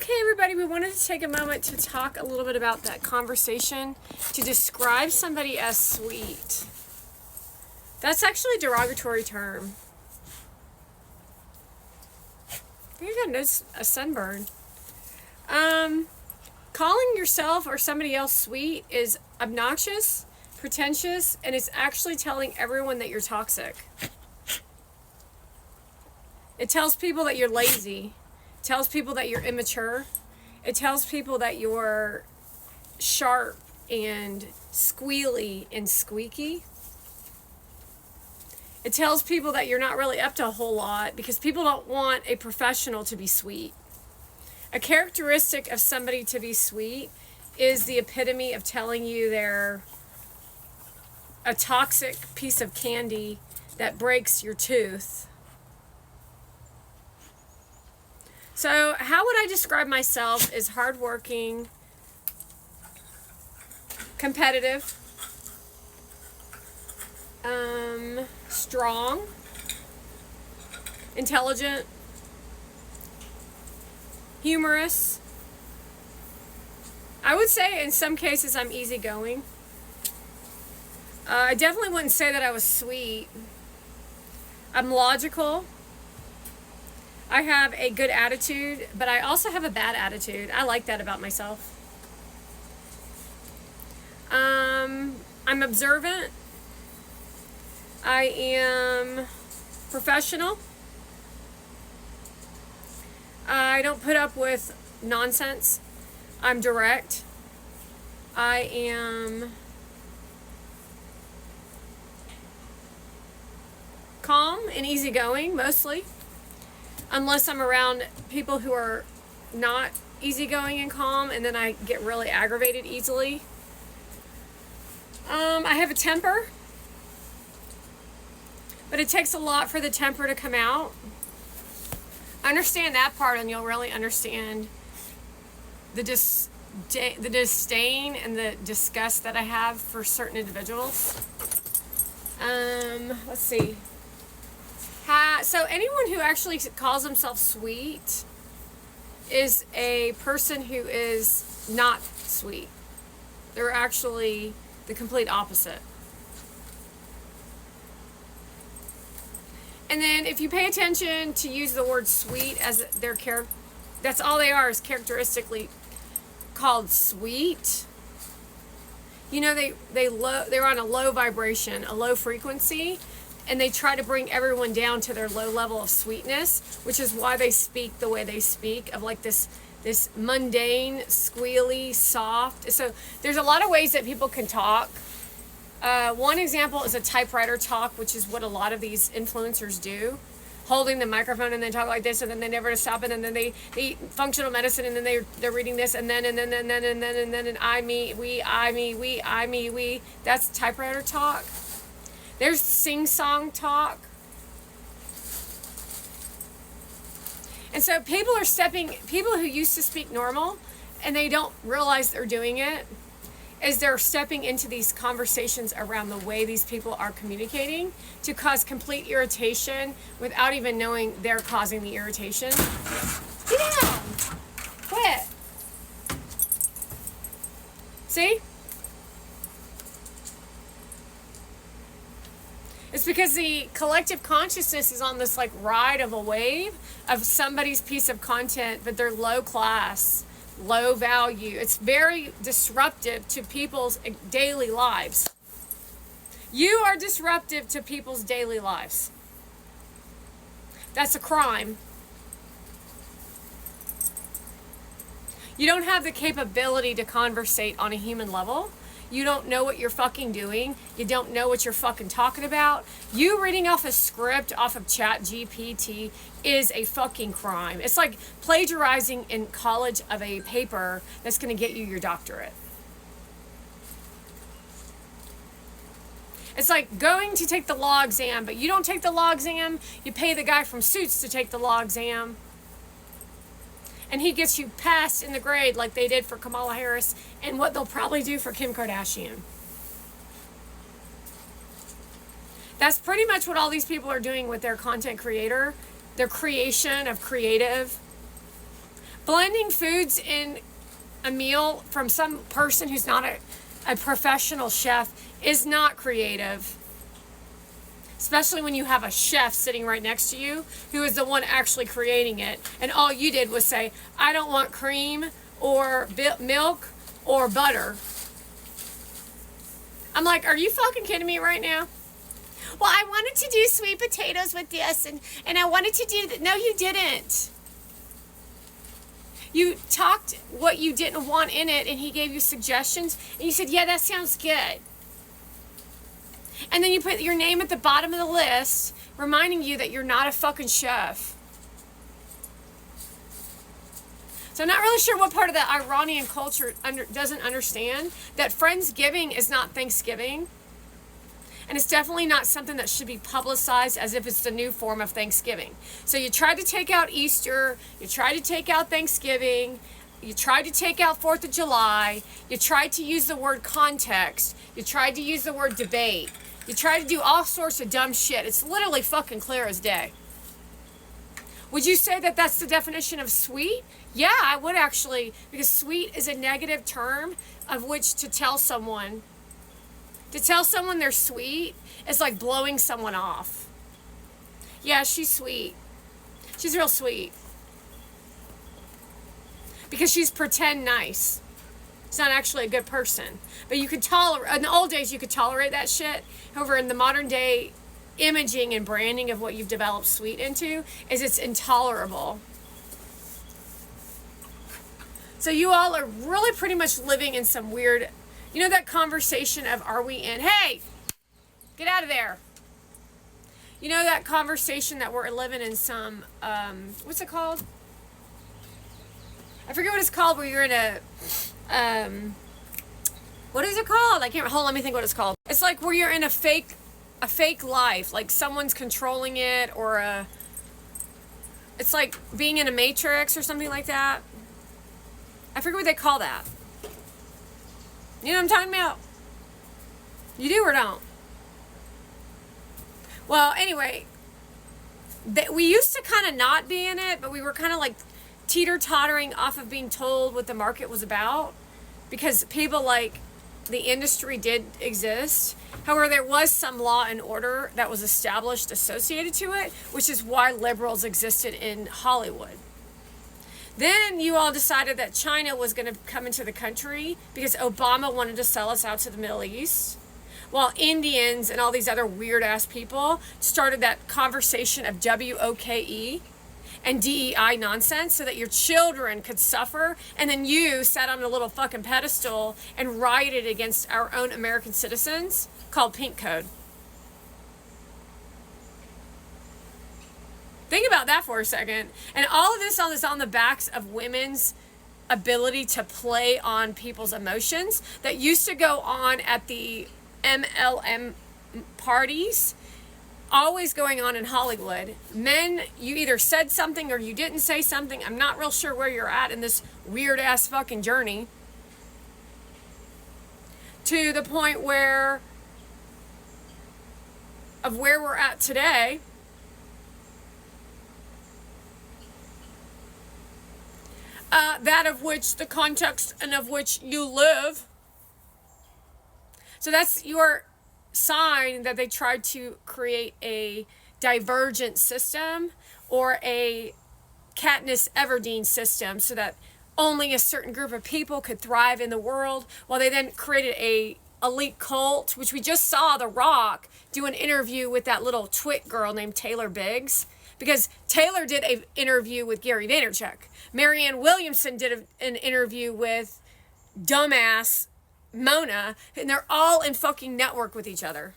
Okay, everybody, we wanted to take a moment to talk a little bit about that conversation to describe somebody as sweet. That's actually a derogatory term. You're gonna notice a sunburn. Calling yourself or somebody else sweet is obnoxious, pretentious, and it's actually telling everyone that you're toxic. It tells people that you're lazy. It tells people that you're immature. It tells people that you're sharp and squealy and squeaky. It tells people that you're not really up to a whole lot because people don't want a professional to be sweet. A characteristic of somebody to be sweet is the epitome of telling you they're a toxic piece of candy that breaks your tooth. So how would I describe myself as hardworking, competitive, strong, intelligent, humorous. I would say in some cases I'm easygoing. I definitely wouldn't say that I was sweet. I'm logical. I have a good attitude, but I also have a bad attitude. I like that about myself. I'm observant. I am professional. I don't put up with nonsense. I'm direct. I am calm and easygoing, mostly. Unless I'm around people who are not easygoing and calm, and then I get really aggravated easily. I have a temper, but it takes a lot for the temper to come out. Understand that part, and you'll really understand the disdain and the disgust that I have for certain individuals. Let's see. So anyone who actually calls themselves sweet is a person who is not sweet. They're actually the complete opposite. And then if you pay attention to use the word sweet as their character, that's all they are, is characteristically called sweet. You know, they're on a low vibration, a low frequency, and they try to bring everyone down to their low level of sweetness, which is why they speak the way they speak, of like this mundane, squealy, soft. So there's a lot of ways that people can talk. One example is a typewriter talk, which is what a lot of these influencers do, holding the microphone and then talk like this, and then they never stop, and then they eat functional medicine, and then they're reading this, and I, me, we. That's typewriter talk. There's sing-song talk. And so people who used to speak normal, and they don't realize they're doing it, is they're stepping into these conversations around the way these people are communicating to cause complete irritation without even knowing they're causing the irritation. Get down! Quit! See? It's because the collective consciousness is on this like ride of a wave of somebody's piece of content, but they're low class, low value. It's very disruptive to people's daily lives. You are disruptive to people's daily lives. That's a crime. You don't have the capability to conversate on a human level. You don't know what you're fucking doing. You don't know what you're fucking talking about. You reading off a script off of ChatGPT is a fucking crime. It's like plagiarizing in college of a paper that's going to get you your doctorate. It's like going to take the law exam, but you don't take the law exam. You pay the guy from Suits to take the law exam. And he gets you passed in the grade like they did for Kamala Harris and what they'll probably do for Kim Kardashian. That's pretty much what all these people are doing with their content creator, their creation of creative. Blending foods in a meal from some person who's not a professional chef is not creative. Especially when you have a chef sitting right next to you who is the one actually creating it. And all you did was say, I don't want cream or milk or butter. I'm like, are you fucking kidding me right now? Well, I wanted to do sweet potatoes with this, and I wanted to do that. No, you didn't. You talked what you didn't want in it, and he gave you suggestions, and you said, yeah, that sounds good. And then you put your name at the bottom of the list, reminding you that you're not a fucking chef. So I'm not really sure what part of the Iranian culture doesn't understand that Friendsgiving is not Thanksgiving. And it's definitely not something that should be publicized as if it's the new form of Thanksgiving. So you tried to take out Easter, you tried to take out Thanksgiving, you tried to take out 4th of July, you tried to use the word context, you tried to use the word debate, you tried to do all sorts of dumb shit. It's literally fucking clear as day. Would you say that that's the definition of sweet? Yeah, I would actually, because sweet is a negative term of which to tell someone. To tell someone they're sweet is like blowing someone off. Yeah, she's sweet. She's real sweet. Because she's pretend nice. She's not actually a good person. But you could tolerate, in the old days you could tolerate that shit. However, in the modern day imaging and branding of what you've developed sweet into, is it's intolerable. So you all are really pretty much living in some weird, you know that conversation of are we in, hey, get out of there. You know that conversation that we're living in some, what's it called? I forget what it's called, where you're in a, what is it called? I can't, hold on, let me think what it's called. It's like where you're in a fake life, like someone's controlling it, or it's like being in a matrix or something like that. I forget what they call that. You know what I'm talking about? You do or don't? Well, anyway, we used to kind of not be in it, but we were kind of like teeter-tottering off of being told what the market was about, because people like the industry did exist. However, there was some law and order that was established associated to it, which is why liberals existed in Hollywood. Then you all decided that China was going to come into the country because Obama wanted to sell us out to the Middle East, while Indians and all these other weird-ass people started that conversation of WOKE and DEI nonsense so that your children could suffer, and then you sat on a little fucking pedestal and rioted against our own American citizens called Pink Code. Think about that for a second. And all of this is on the backs of women's ability to play on people's emotions that used to go on at the MLM parties, always going on in Hollywood. Men, you either said something or you didn't say something. I'm not real sure where you're at in this weird ass fucking journey. To the point where we're at today. That of which the context and of which you live. So that's your sign that they tried to create a divergent system or a Katniss Everdeen system so that only a certain group of people could thrive in the world, while they then created a elite cult, which we just saw The Rock do an interview with that little twit girl named Taylor Biggs. Because Taylor did an interview with Gary Vaynerchuk. Marianne Williamson did an interview with dumbass Mona, and they're all in fucking network with each other.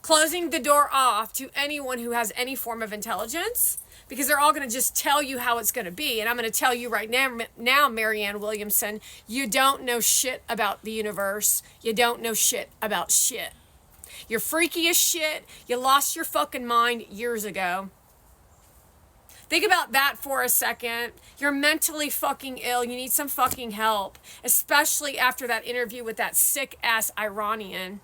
Closing the door off to anyone who has any form of intelligence, because they're all going to just tell you how it's going to be. And I'm going to tell you right now, Marianne Williamson, you don't know shit about the universe. You don't know shit about shit. You're freaky as shit. You lost your fucking mind years ago. Think about that for a second. You're mentally fucking ill. You need some fucking help. Especially after that interview with that sick-ass Iranian.